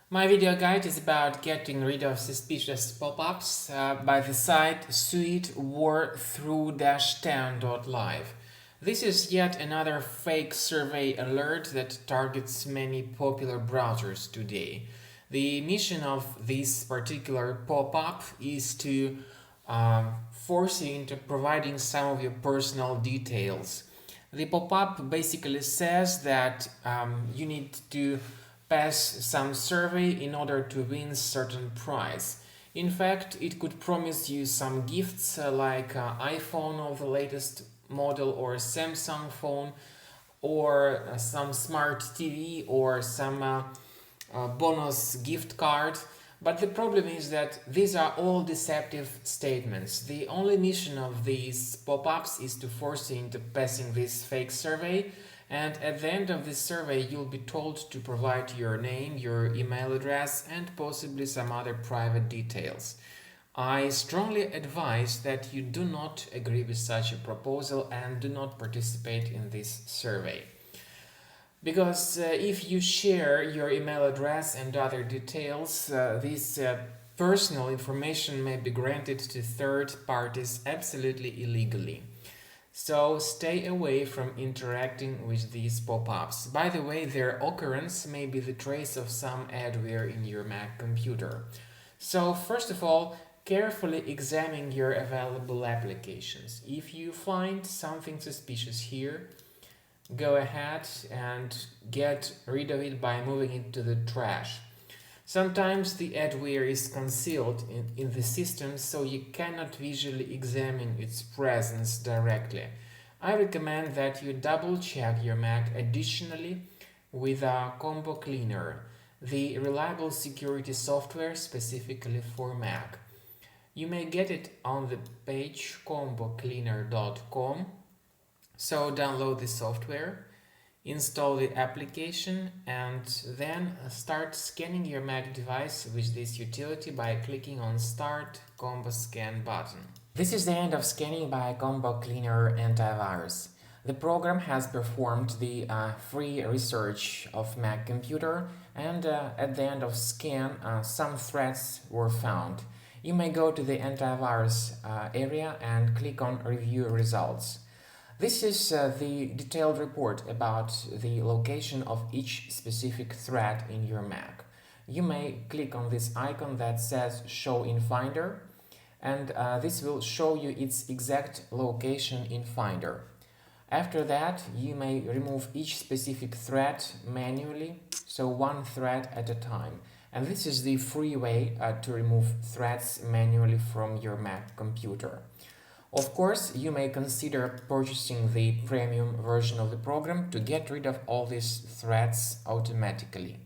My video guide is about getting rid of suspicious pop-ups by the site Suitwarthrough-10.live. This is yet another fake survey alert that targets many popular browsers today. The mission of this particular pop-up is to force you into providing some of your personal details. The pop-up basically says that you need to pass some survey in order to win certain prize. In fact, it could promise you some gifts like iPhone of the latest model or Samsung phone or some smart TV or some bonus gift card. But the problem is that these are all deceptive statements. The only mission of these pop-ups is to force you into passing this fake survey, and at the end of this survey you'll be told to provide your name, your email address, and possibly some other private details. I strongly advise that you do not agree with such a proposal and do not participate in this survey. Because if you share your email address and other details, this personal information may be granted to third parties absolutely illegally. So stay away from interacting with these pop-ups. By the way, their occurrence may be the trace of some adware in your Mac computer. So first of all, carefully examine your available applications. If you find something suspicious here, go ahead and get rid of it by moving it to the trash. Sometimes the adware is concealed in the system, so you cannot visually examine its presence directly. I recommend that you double check your Mac additionally with a Combo Cleaner, the reliable security software specifically for Mac. You may get it on the page combocleaner.com. So download the software, install the application, and then start scanning your Mac device with this utility by clicking on Start Combo Scan button. This is the end of scanning by Combo Cleaner Antivirus. The program has performed the free research of Mac computer, and at the end of scan some threats were found. You may go to the antivirus area and click on Review Results. This is the detailed report about the location of each specific thread in your Mac. You may click on this icon that says Show in Finder, and this will show you its exact location in Finder. After that, you may remove each specific thread manually, so one thread at a time. And this is the free way to remove threads manually from your Mac computer. Of course, you may consider purchasing the premium version of the program to get rid of all these threads automatically.